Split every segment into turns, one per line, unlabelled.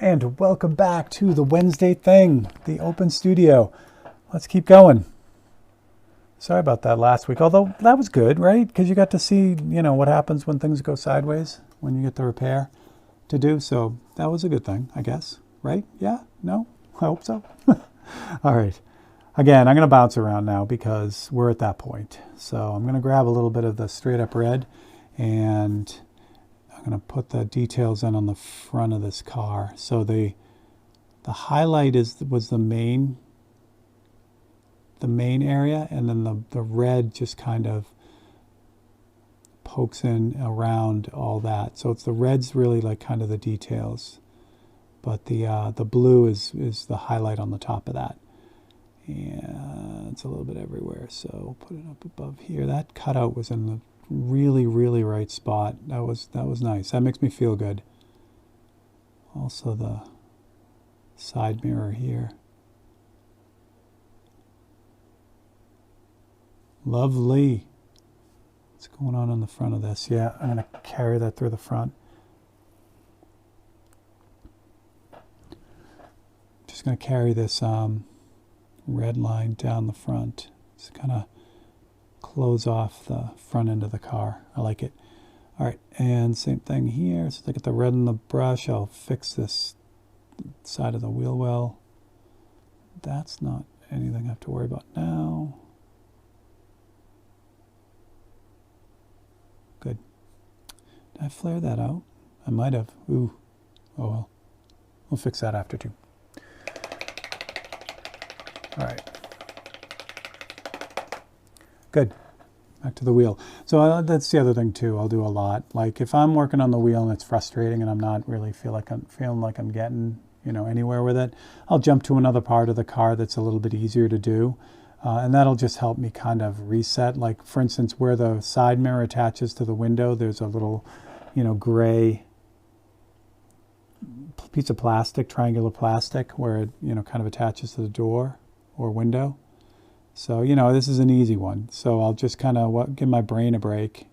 And welcome back to the Wednesday thing, the open studio. Let's keep going. Sorry about that last week, although that was good, right? Because you got to see, what happens when things go sideways, when you get the repair to do. So that was a good thing, I guess, right? Yeah? No? I hope so. All right. Again, I'm going to bounce around now because we're at that point. So I'm going to grab a little bit of the straight up red and I'm going to put the details in on the front of this car. So the highlight was the main area, and then the red just kind of pokes in around all that. So it's the red's really like kind of the details, but the blue is the highlight on the top of that. And it's a little bit everywhere, so put it up above here. That cutout was in the really, really right spot. That was nice. That makes me feel good. Also the side mirror here. Lovely. What's going on the front of this? Yeah, I'm going to carry that through the front. Just going to carry this red line down the front. Just kind of close off the front end of the car. I like it. All right, and same thing here. So I get the red in the brush. I'll fix this side of the wheel well. That's not anything I have to worry about now. Good. Did I flare that out? I might have. Ooh. Oh well. We'll fix that after too. All right. Good. Back to the wheel. So that's the other thing too. I'll do a lot. Like if I'm working on the wheel and it's frustrating and I'm not really feeling like I'm getting anywhere with it, I'll jump to another part of the car that's a little bit easier to do, and that'll just help me kind of reset. Like for instance, where the side mirror attaches to the window, there's a little, gray piece of plastic, triangular plastic, where it kind of attaches to the door or window. So, this is an easy one. So I'll just kind of give my brain a break.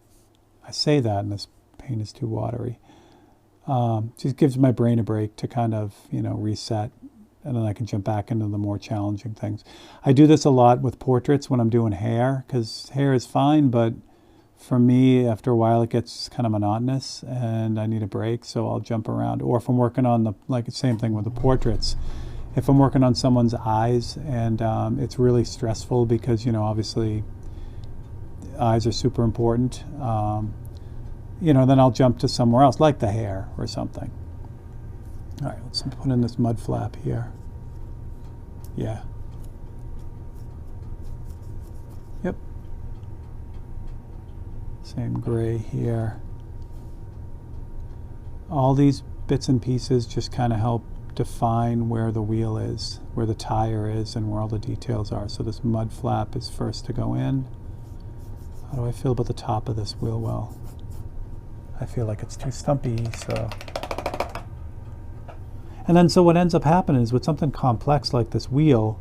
I say that and this paint is too watery. Just gives my brain a break to kind of, reset. And then I can jump back into the more challenging things. I do this a lot with portraits when I'm doing hair, because hair is fine, but for me, after a while, it gets kind of monotonous and I need a break. So I'll jump around. Or if I'm working on the same thing with the portraits. If I'm working on someone's eyes and it's really stressful because, obviously eyes are super important, then I'll jump to somewhere else, like the hair or something. All right, let's put in this mud flap here. Yeah. Yep. Same gray here. All these bits and pieces just kind of help define where the wheel is, where the tire is, and where all the details are. So this mud flap is first to go in. How do I feel about the top of this wheel well? I feel like it's too stumpy, so. And then so what ends up happening is with something complex like this wheel,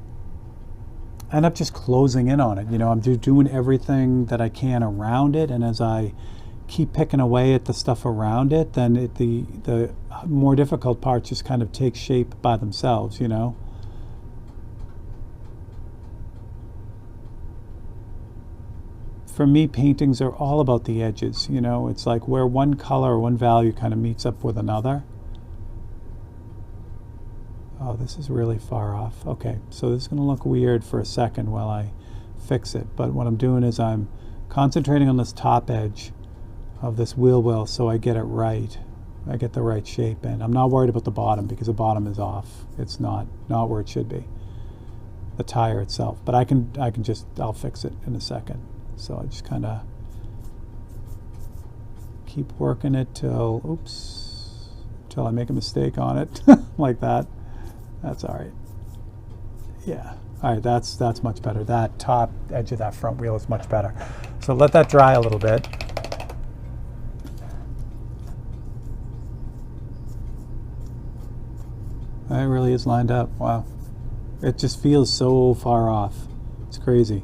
I end up just closing in on it. I'm doing everything that I can around it, and as I keep picking away at the stuff around it, then the more difficult parts just kind of take shape by themselves, For me, paintings are all about the edges, It's like where one color or one value kind of meets up with another. Oh, this is really far off. Okay, so this is going to look weird for a second while I fix it. But what I'm doing is I'm concentrating on this top edge of this wheel well so I get it right. I get the right shape in. I'm not worried about the bottom because the bottom is off. It's not where it should be. The tire itself. But I'll fix it in a second. So I just kind of keep working it till I make a mistake on it like that. That's all right. Yeah. All right, that's much better. That top edge of that front wheel is much better. So let that dry a little bit. It really is lined up. Wow. It just feels so far off. It's crazy.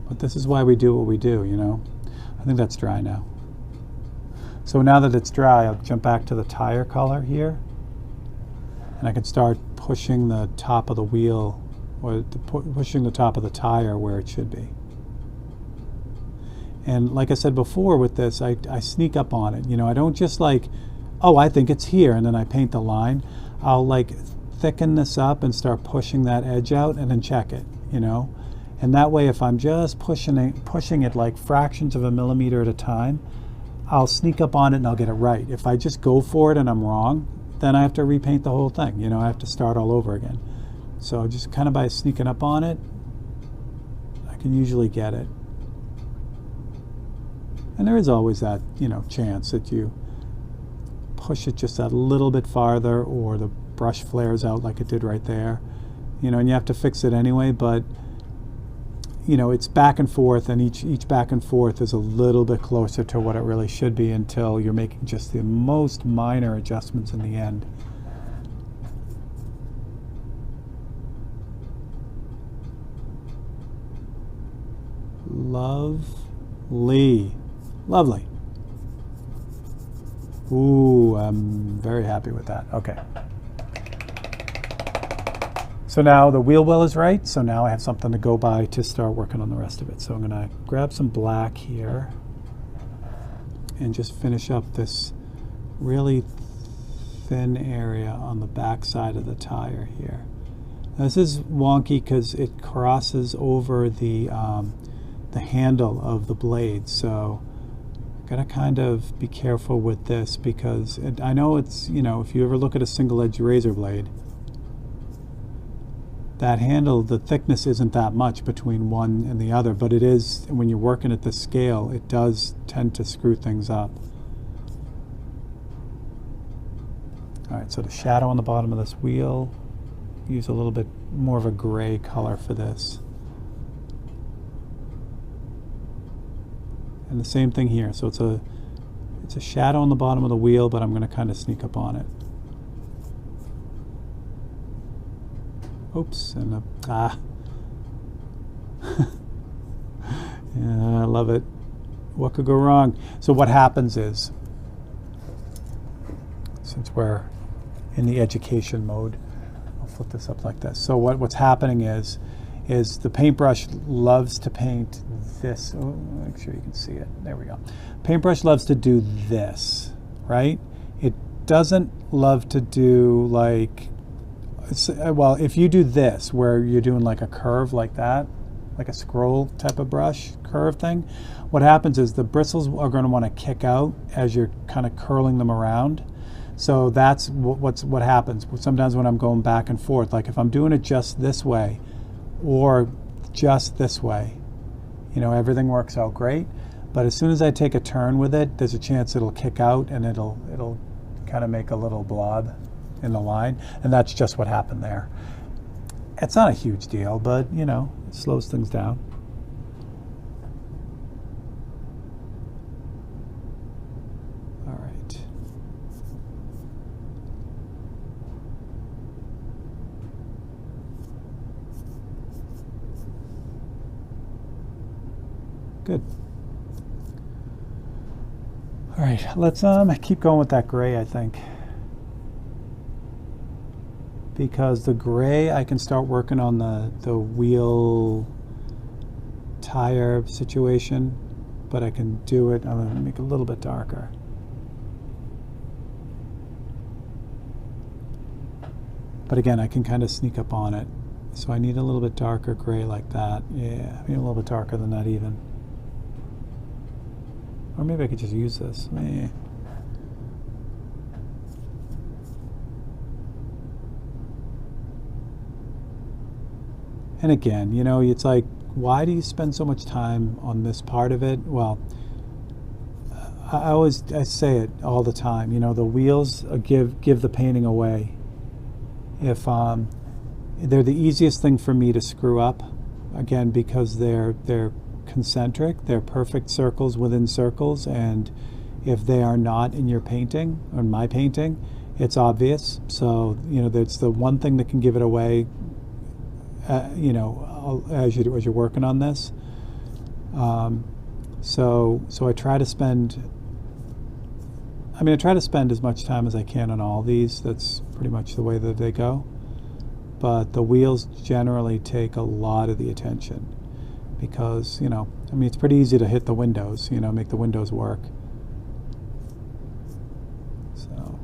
But this is why we do what we do, I think that's dry now. So now that it's dry, I'll jump back to the tire color here. and I can start pushing the top of the wheel, or pushing the top of the tire where it should be. And like I said before with this, I sneak up on it. You know, I don't just like, oh, I think it's here, and then I paint the line. I'll like thicken this up and start pushing that edge out and then check it, you know. And that way, if I'm just pushing it like fractions of a millimeter at a time, I'll sneak up on it and I'll get it right. If I just go for it and I'm wrong, then I have to repaint the whole thing. You know, I have to start all over again. So just kind of by sneaking up on it, I can usually get it. And there is always that, you know, chance that you push it just a little bit farther, or the brush flares out like it did right there. You know, and you have to fix it anyway, but you know, it's back and forth, and each back and forth is a little bit closer to what it really should be until you're making just the most minor adjustments in the end. Lovely. Lovely. Ooh, I'm very happy with that. Okay. So now the wheel well is right, so now I have something to go by to start working on the rest of it. So I'm going to grab some black here and just finish up this really thin area on the back side of the tire here. Now this is wonky because it crosses over the handle of the blade, so I've got to kind of be careful with this, because I know it's, you know, if you ever look at a single-edged razor blade, that handle, the thickness isn't that much between one and the other, but it is, when you're working at this scale, it does tend to screw things up. Alright, so the shadow on the bottom of this wheel, use a little bit more of a gray color for this. And the same thing here, so it's a shadow on the bottom of the wheel, but I'm going to kind of sneak up on it. Oops, and yeah, I love it. What could go wrong? So what happens is, since we're in the education mode, I'll flip this up like this. So what's happening is the paintbrush loves to paint this. Oh, make sure you can see it. There we go. Paintbrush loves to do this, right? It doesn't love to do like, well, if you do this, where you're doing like a curve like that, like a scroll type of brush curve thing, what happens is the bristles are going to want to kick out as you're kind of curling them around. So that's what happens sometimes when I'm going back and forth. Like if I'm doing it just this way or just this way, you know, everything works out great. But as soon as I take a turn with it, there's a chance it'll kick out and it'll kind of make a little blob in the line, and that's just what happened there. It's not a huge deal, but you know, it slows things down. All right. Good. All right, let's keep going with that gray, I think. Because the gray, I can start working on the wheel tire situation, but I can do it, I'm going to make it a little bit darker. But again, I can kind of sneak up on it. So I need a little bit darker gray like that. Yeah, maybe a little bit darker than that even. Or maybe I could just use this. And again, you know, it's like, why do you spend so much time on this part of it? Well, I say it all the time, you know, the wheels give the painting away. If they're the easiest thing for me to screw up, again, because they're concentric, they're perfect circles within circles, and if they are not in your painting, or in my painting, it's obvious. So, you know, that's the one thing that can give it away. You know, as you're working on this, so I try to spend I mean, I try to spend as much time as I can on all these. That's pretty much the way that they go. But the wheels generally take a lot of the attention because, you know, I mean, it's pretty easy to hit the windows, you know, make the windows work. So.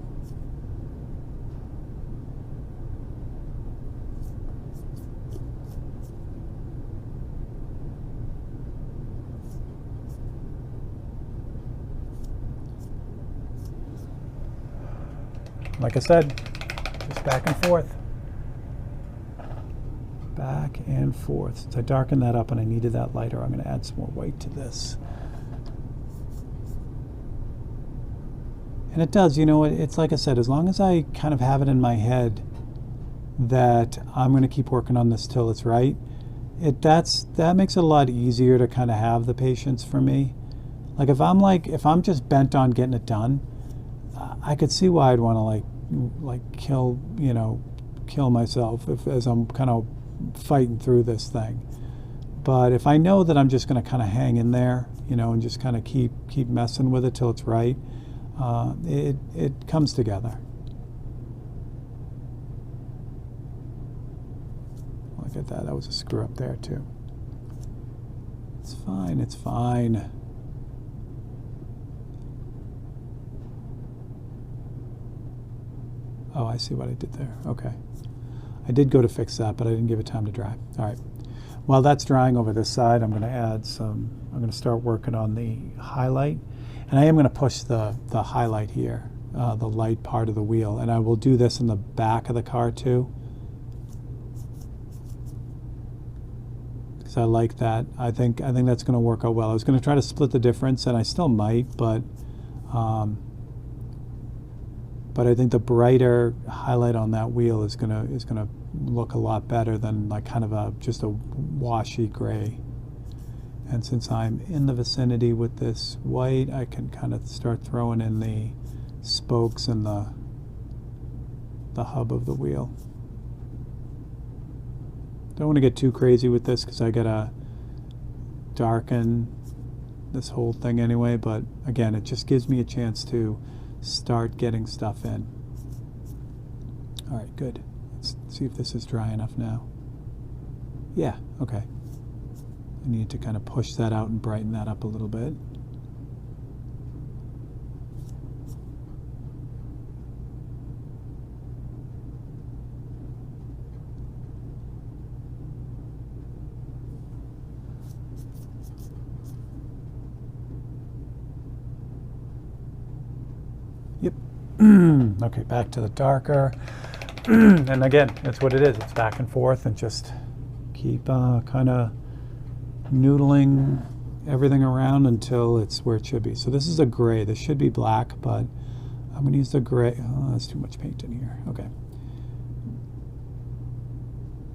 Like I said, just back and forth. Back and forth. Since I darkened that up and I needed that lighter, I'm going to add some more white to this. And it does, you know, it's like I said, as long as I kind of have it in my head that I'm going to keep working on this till it's right, that makes it a lot easier to kind of have the patience for me. Like if I'm just bent on getting it done, I could see why I'd want to like kill myself as I'm kind of fighting through this thing. But if I know that I'm just going to kind of hang in there, you know, and just kind of keep messing with it till it's right, it comes together. Look at that. That was a screw up there too. It's fine. It's fine. Oh, I see what I did there. Okay. I did go to fix that, but I didn't give it time to dry. All right. While that's drying over this side, I'm going to start working on the highlight. And I am going to push the highlight here, the light part of the wheel. And I will do this in the back of the car too. Because I like that. I think that's going to work out well. I was going to try to split the difference, and I still might, but I think the brighter highlight on that wheel is gonna look a lot better than like kind of just a washy gray. And since I'm in the vicinity with this white, I can kind of start throwing in the spokes and the hub of the wheel. Don't want to get too crazy with this because I gotta darken this whole thing anyway, but again, it just gives me a chance to start getting stuff in. All right, good. Let's see if this is dry enough now. Yeah, okay. I need to kind of push that out and brighten that up a little bit. Yep. Okay, back to the darker. And again, that's what it is. It's back and forth and just keep kind of noodling everything around until it's where it should be. So this is a gray. This should be black, but I'm going to use the gray. Oh, that's too much paint in here. Okay.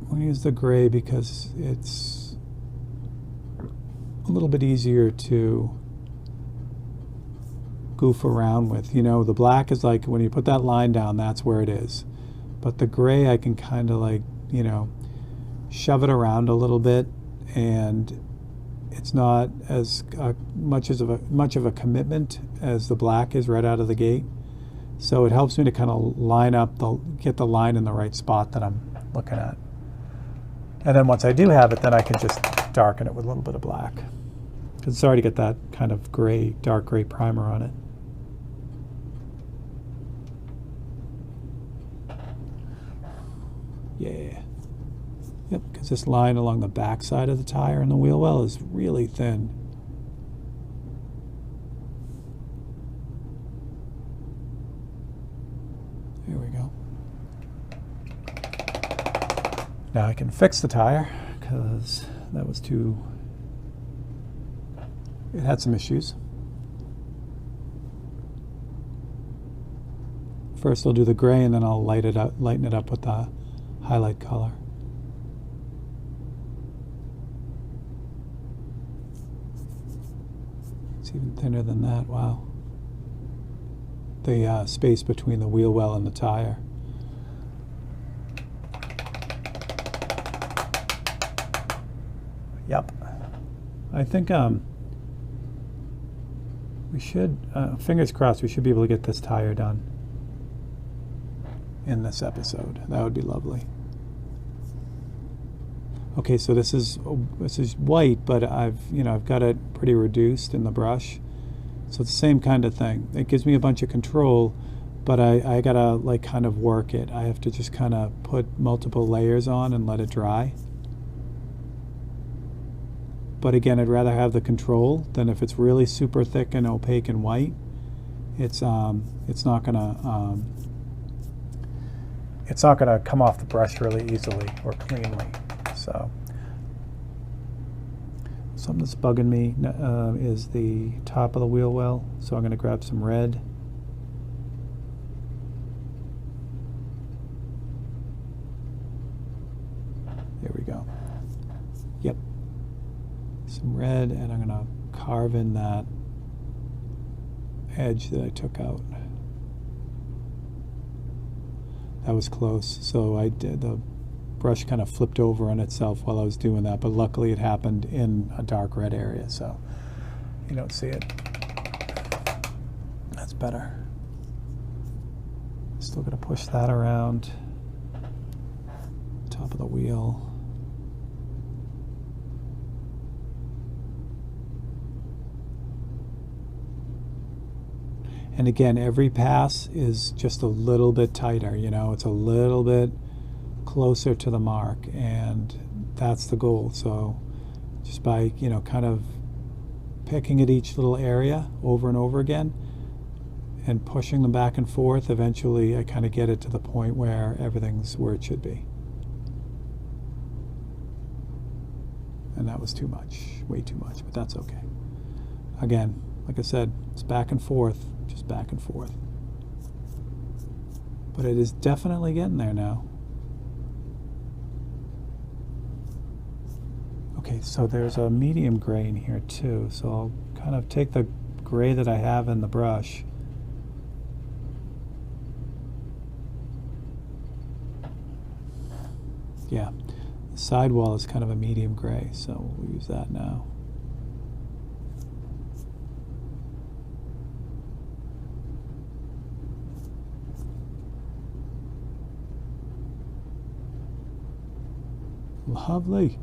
I'm going to use the gray because it's a little bit easier to goof around with. You know, the black is like when you put that line down, that's where it is. But the gray, I can kind of like, you know, shove it around a little bit, and it's not as much of a commitment as the black is right out of the gate. So it helps me to kind of line up, get the line in the right spot that I'm looking at. And then once I do have it, then I can just darken it with a little bit of black. Because it's already got that kind of gray, dark gray primer on it. Yeah. Yep, because this line along the back side of the tire and the wheel well is really thin. There we go. Now I can fix the tire because that was too... It had some issues. First I'll do the gray and then I'll lighten it up with the highlight color. It's even thinner than that, wow. The space between the wheel well and the tire. Yep. I think We should, fingers crossed, we should be able to get this tire done in this episode. That would be lovely. Okay, so this is white, but I've got it pretty reduced in the brush. So it's the same kind of thing. It gives me a bunch of control, but I gotta like kind of work it. I have to just kind of put multiple layers on and let it dry. But again, I'd rather have the control than if it's really super thick and opaque and white. It's not gonna come off the brush really easily or cleanly. So something that's bugging me is the top of the wheel well. So I'm going to grab some red. There we go. Yep. Some red, and I'm going to carve in that edge that I took out. That was close. So I did the brush kind of flipped over on itself while I was doing that, but luckily it happened in a dark red area, so you don't see it. That's better. Still got to push that around top of the wheel. And again, every pass is just a little bit tighter, it's a little bit closer to the mark, and that's the goal. So just by kind of picking at each little area over and over again and pushing them back and forth, eventually I kind of get it to the point where everything's where it should be. And that was too much, way too much, but that's okay. Again, like I said, it's back and forth, just back and forth. But it is definitely getting there now. Okay, so there's a medium gray in here too, so I'll kind of take the gray that I have in the brush yeah, the sidewall is kind of a medium gray, so we'll use that now. Lovely.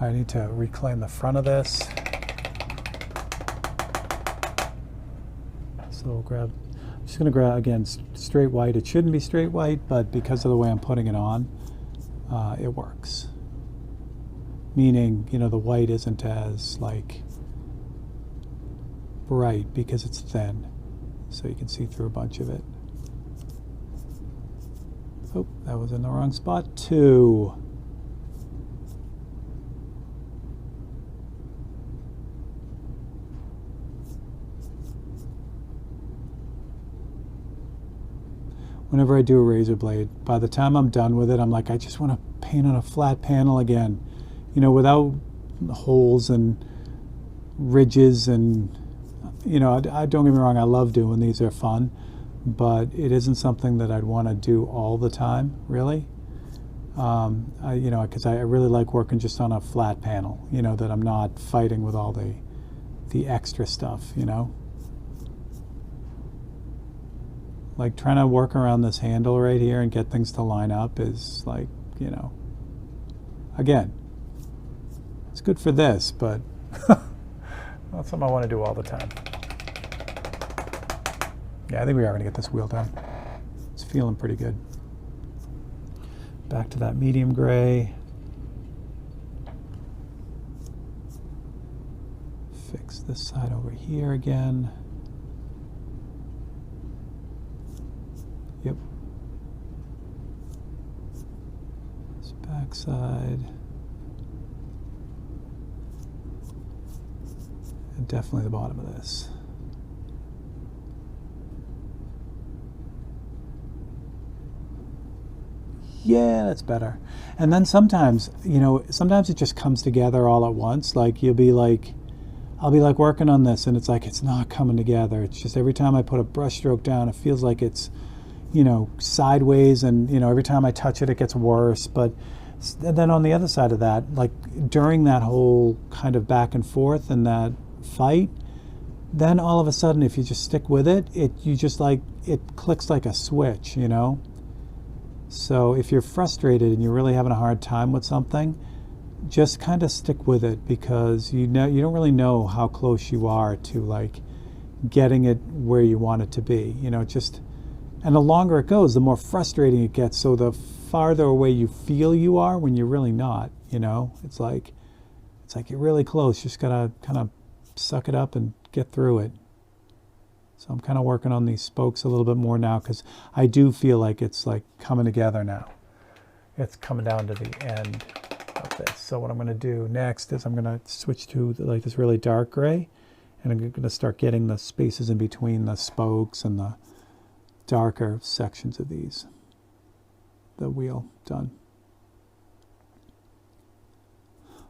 I need to reclaim the front of this. So I'm just going to grab, again, straight white. It shouldn't be straight white, but because of the way I'm putting it on, it works. Meaning, the white isn't as, bright because it's thin. So you can see through a bunch of it. Oh, that was in the wrong spot too. Whenever I do a razor blade, by the time I'm done with it, I'm like, I just want to paint on a flat panel again, without holes and ridges and, I don't get me wrong, I love doing these, they're fun, but it isn't something that I'd want to do all the time, really. Because I really like working just on a flat panel, that I'm not fighting with all the extra stuff, Like trying to work around this handle right here and get things to line up is again, it's good for this, but not something I want to do all the time. Yeah, I think we are going to get this wheel done. It's feeling pretty good. Back to that medium gray. Fix this side over here again. Yep. This back side. And definitely the bottom of this. Yeah, that's better. And then sometimes, sometimes it just comes together all at once. Like I'll be like working on this and it's like, it's not coming together. It's just every time I put a brush stroke down, it feels like it's, sideways, and, every time I touch it, it gets worse. But then on the other side of that, like during that whole kind of back and forth and that fight, then all of a sudden, if you just stick with it, it clicks like a switch, you know? So if you're frustrated and you're really having a hard time with something, just kind of stick with it, because you don't really know how close you are to like getting it where you want it to be. You know, and the longer it goes, the more frustrating it gets. So the farther away you feel you are when you're really not, you know, it's like you're really close. You just gotta kind of suck it up and get through it. So I'm kind of working on these spokes a little bit more now, because I do feel like it's like coming together now. It's coming down to the end of this. So what I'm going to do next is I'm going to switch to like this really dark gray, and I'm going to start getting the spaces in between the spokes and the darker sections of the wheel done.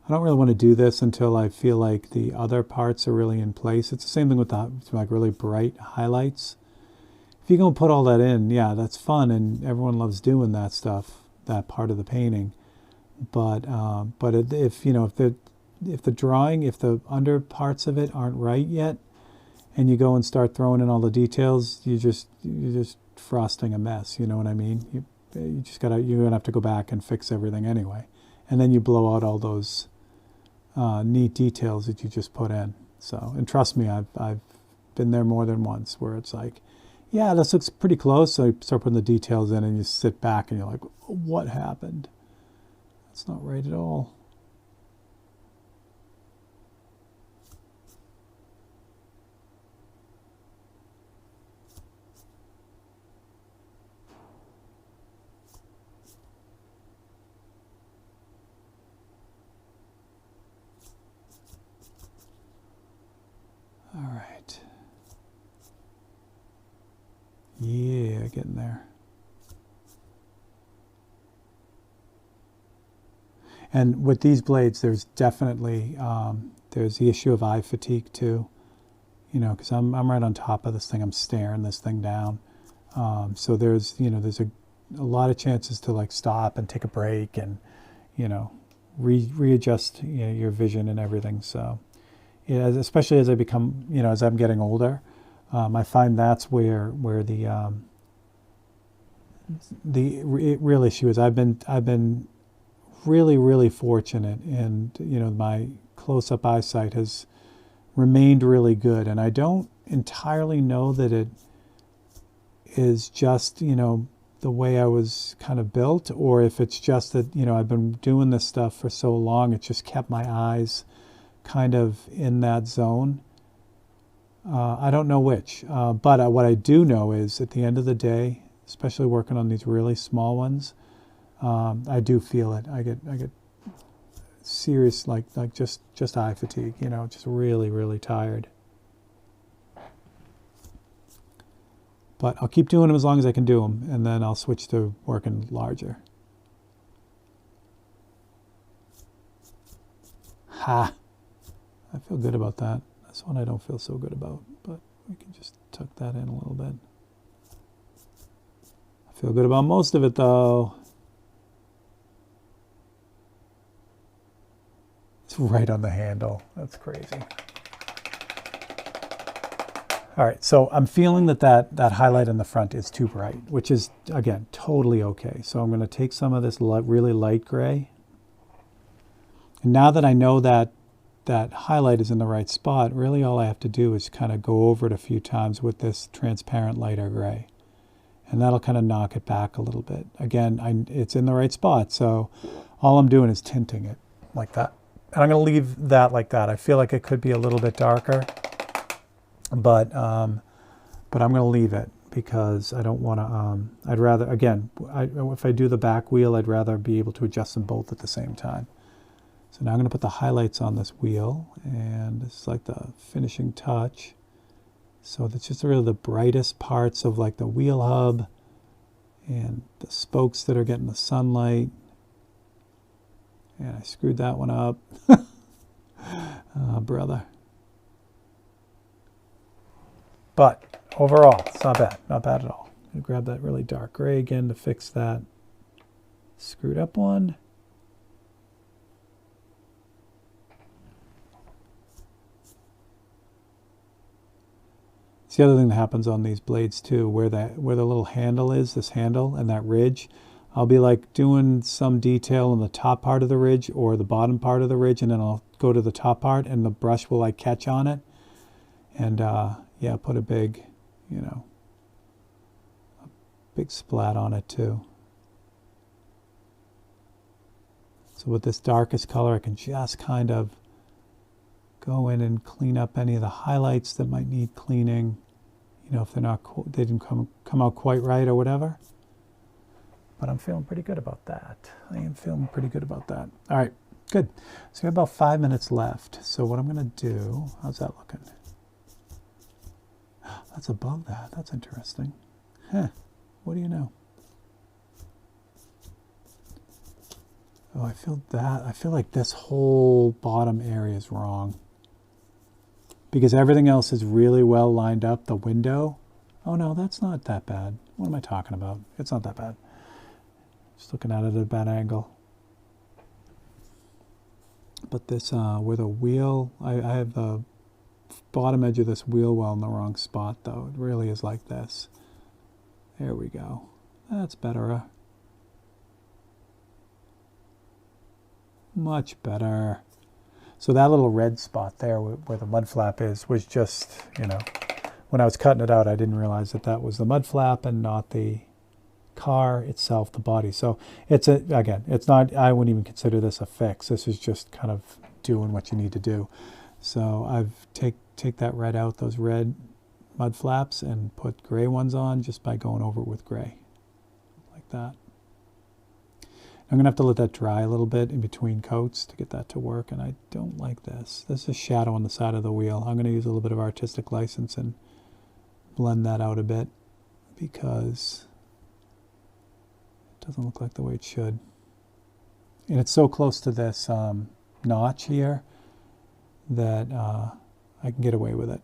I don't really want to do this until I feel like the other parts are really in place. It's the same thing with the like really bright highlights. If you go and put all that in, yeah, that's fun, and everyone loves doing that stuff, that part of the painting. But if you know, if the under parts of it aren't right yet, and you go and start throwing in all the details, you're just frosting a mess. You know what I mean? You're gonna have to go back and fix everything anyway, and then you blow out all those neat details that you just put in. So, and trust me, I've been there more than once where it's like, yeah, this looks pretty close. So you start putting the details in, and you sit back and you're like, what happened? That's not right at all. All right. Yeah, getting there. And with these blades, there's definitely there's the issue of eye fatigue too. You know, because I'm right on top of this thing. I'm staring this thing down. So there's a lot of chances to like stop and take a break and readjust your vision and everything. So yeah, especially as I become as I'm getting older, I find that's where the real issue is. I've been really fortunate, and my close-up eyesight has remained really good, and I don't entirely know that it is just the way I was kind of built, or if it's just that I've been doing this stuff for so long, it's just kept my eyes kind of in that zone. I don't know which, but what I do know is at the end of the day, especially working on these really small ones, I do feel it. I get serious like just eye fatigue, just really tired. But I'll keep doing them as long as I can do them, and then I'll switch to working larger. Ha! I feel good about that. This one I don't feel so good about, but we can just tuck that in a little bit. I feel good about most of it though. It's right on the handle. That's crazy. All right, so I'm feeling that highlight in the front is too bright, which is, again, totally okay. So I'm going to take some of this really light gray. And now that I know that highlight is in the right spot, really all I have to do is kind of go over it a few times with this transparent lighter gray. And that'll kind of knock it back a little bit. Again, it's in the right spot, so all I'm doing is tinting it like that. And I'm going to leave that like that. I feel like it could be a little bit darker, but I'm going to leave it because I don't want to. I'd rather, again, if I do the back wheel, I'd rather be able to adjust them both at the same time. So now I'm going to put the highlights on this wheel, and this is like the finishing touch. So that's just really the brightest parts of like the wheel hub and the spokes that are getting the sunlight. And I screwed that one up. Oh, brother. But overall, it's not bad. Not bad at all. I'm going to grab that really dark gray again to fix that screwed up one. It's the other thing that happens on these blades too, where the little handle is, this handle and that ridge. I'll be like doing some detail on the top part of the ridge or the bottom part of the ridge, and then I'll go to the top part and the brush will like catch on it. And yeah, put a big, you know, a big splat on it too. So with this darkest color, I can just kind of go in and clean up any of the highlights that might need cleaning, you know, if they didn't come out quite right or whatever. But I'm feeling pretty good about that. I am feeling pretty good about that. All right, good. So we have about 5 minutes left. So what I'm going to do, how's that looking? That's above that. That's interesting. Huh. What do you know? Oh, I feel that. I feel like this whole bottom area is wrong. Because everything else is really well lined up. The window. Oh no, that's not that bad. What am I talking about? It's not that bad. Just looking at it at a bad angle. But this, where the wheel, I have the bottom edge of this wheel well in the wrong spot though. It really is like this. There we go. That's better. Much better. So that little red spot there where the mud flap is was just, you know, when I was cutting it out, I didn't realize that that was the mud flap and not the car itself, the body. So it's again, it's not, I wouldn't even consider this a fix. This is just kind of doing what you need to do. So I've take that red out, those red mud flaps, and put gray ones on just by going over it with gray, like that. I'm going to have to let that dry a little bit in between coats to get that to work, and I don't like this. This is shadow on the side of the wheel. I'm going to use a little bit of artistic license and blend that out a bit because it doesn't look like the way it should. And it's so close to this notch here that I can get away with it.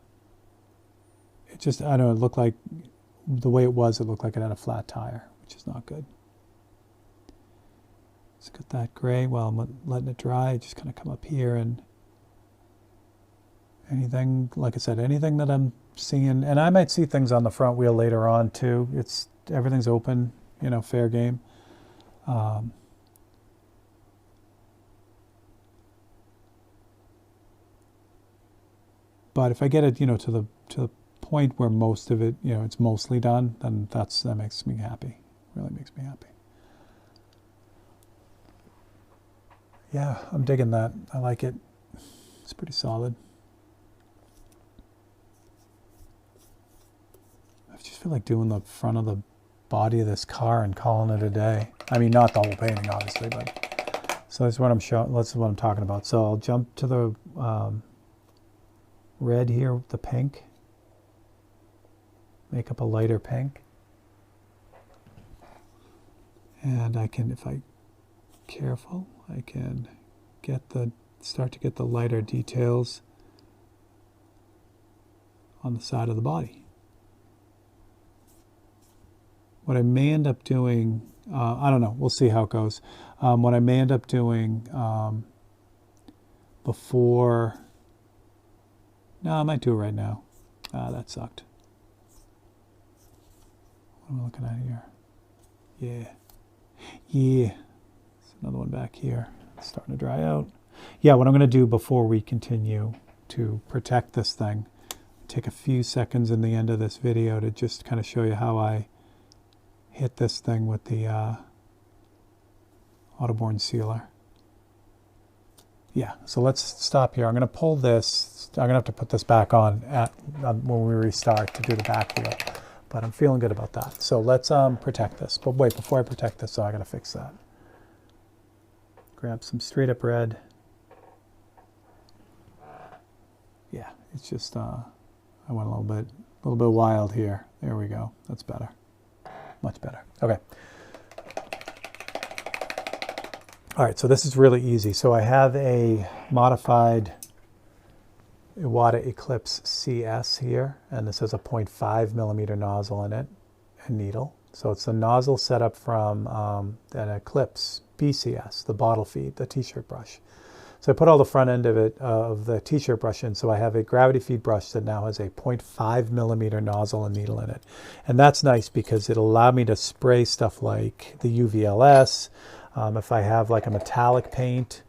It just, I don't know, it looked like, the way it was, it looked like it had a flat tire, which is not good. Let's get that gray while I'm letting it dry. Just kind of come up here and anything, like I said, anything that I'm seeing, and I might see things on the front wheel later on too. Everything's open, you know, fair game. But if I get it, you know, to the point where most of it, you know, it's mostly done, then that makes me happy. Really makes me happy. Yeah, I'm digging that. I like it. It's pretty solid. I just feel like doing the front of the body of this car and calling it a day. I mean, not the whole painting, obviously, but so that's what I'm showing. That's what I'm talking about. So I'll jump to the red here, the pink. Make up a lighter pink. And I can, if I careful, I can start to get the lighter details on the side of the body. What I may end up doing, I don't know, we'll see how it goes. What I may end up doing before, no, I might do it right now. That sucked. What am I looking at here? Yeah. There's another one back here. It's starting to dry out. Yeah, what I'm going to do before we continue to protect this thing, take a few seconds in the end of this video to just kind of show you how I hit this thing with the Autoborn sealer. Yeah, so let's stop here. I'm going to pull this. I'm going to have to put this back on when we restart to do the back wheel. But I'm feeling good about that. So let's protect this. But wait, before I protect this, I got to fix that. Grab some straight up red. Yeah, it's just I went a little bit wild here. There we go. That's better. Much better. Okay. All right, so this is really easy. So I have a modified Iwata Eclipse CS here, and this has a 0.5 millimeter nozzle in it and needle. So it's a nozzle set up from an Eclipse BCS, the bottle feed, the t-shirt brush. So I put all the front end of it, of the t-shirt brush in, so I have a gravity feed brush that now has a 0.5 millimeter nozzle and needle in it. And that's nice because it'll allow me to spray stuff like the UVLS. If I have like a metallic paint,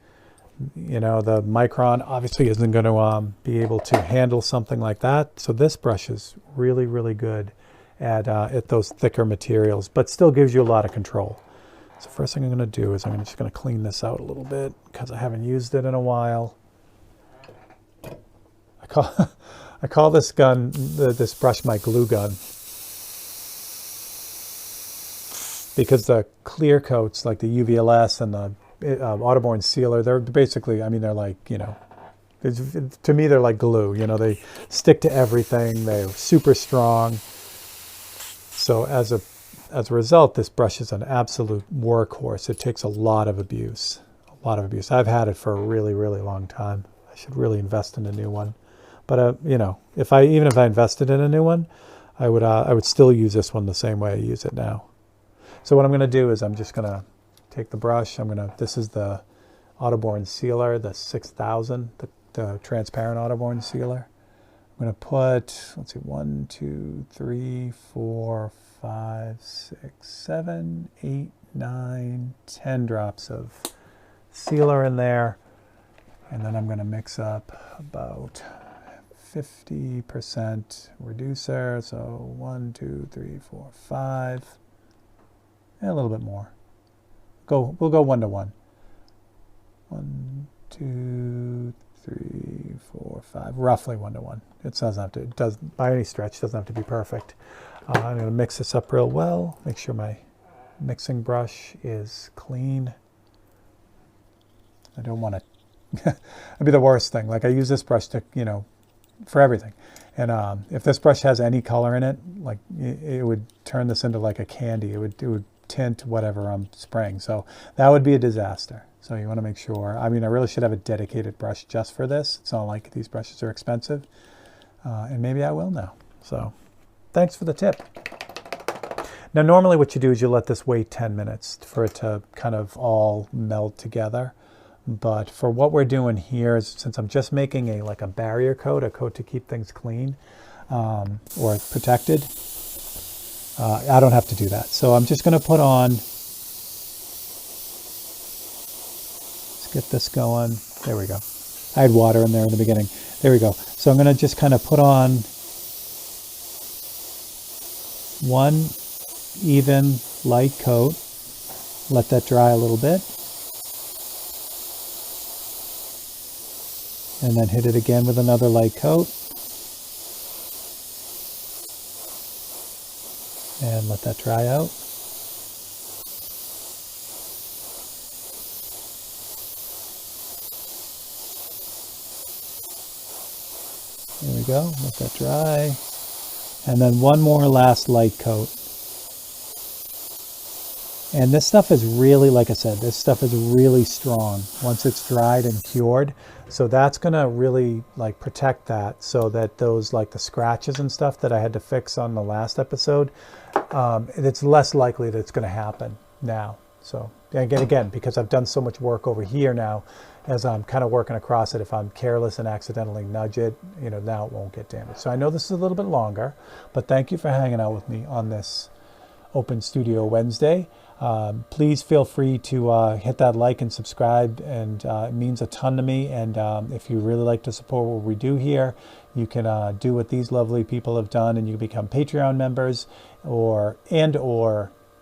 you know, the Micron obviously isn't going to be able to handle something like that. So this brush is really, really good at those thicker materials, but still gives you a lot of control. So first thing I'm going to do is I'm just going to clean this out a little bit because I haven't used it in a while. I call this gun, this brush, my glue gun, because the clear coats like the UVLS and the Autoborn sealer, they're basically, I mean, they're like, you know, to me they're like glue. You know, they stick to everything. They're super strong. So as a result, this brush is an absolute workhorse. It takes a lot of abuse, a lot of abuse. I've had it for a really, really long time. I should really invest in a new one. But you know, even if I invested in a new one, I would still use this one the same way I use it now. So what I'm going to do is I'm just going to take the brush. This is the Autoborn sealer, the 6000, the transparent Autoborn sealer. I'm going to put, let's see, 1, 2, 3, 4, 5, 6, 7, 8, 9, 10 drops of sealer in there. And then I'm going to mix up about 50% reducer. So 1, 2, 3, 4, 5, and a little bit more. We'll go 1 to 1. 1, 2, 3, 4, 5, roughly 1 to 1. It does by any stretch doesn't have to be perfect. I'm going to mix this up real well. Make sure my mixing brush is clean. I don't want to. That'd be the worst thing. Like I use this brush to, you know, for everything. And if this brush has any color in it, like it would turn this into like a candy. It would tint whatever I'm spraying. So that would be a disaster. So you want to make sure. I mean, I really should have a dedicated brush just for this. It's not like these brushes are expensive. And maybe I will now. So thanks for the tip. Now, normally what you do is you let this wait 10 minutes for it to kind of all meld together. But for what we're doing here, is since I'm just making like a barrier coat, a coat to keep things clean or protected, I don't have to do that. So I'm just going to put on, let's get this going. There we go. I had water in there in the beginning. There we go. So I'm going to just kind of put on one even light coat, let that dry a little bit, and then hit it again with another light coat, and let that dry out. There we go, let that dry. And then one more last light coat. And this stuff is really, like I said, this stuff is really strong once it's dried and cured. So that's gonna really like protect that so that those like the scratches and stuff that I had to fix on the last episode, it's less likely that it's gonna happen now. So again, because I've done so much work over here now, as I'm kind of working across it, if I'm careless and accidentally nudge it, you know, now it won't get damaged. So I know this is a little bit longer, but thank you for hanging out with me on this Open Studio Wednesday. Please feel free to hit that like and subscribe, and it means a ton to me. And if you really like to support what we do here, you can do what these lovely people have done, and you can become Patreon members or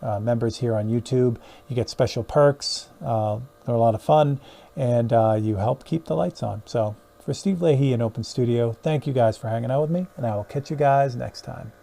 members here on YouTube. You get special perks. They're a lot of fun, and you help keep the lights on. So for Steve Leahy in Open Studio, thank you guys for hanging out with me, and I will catch you guys next time.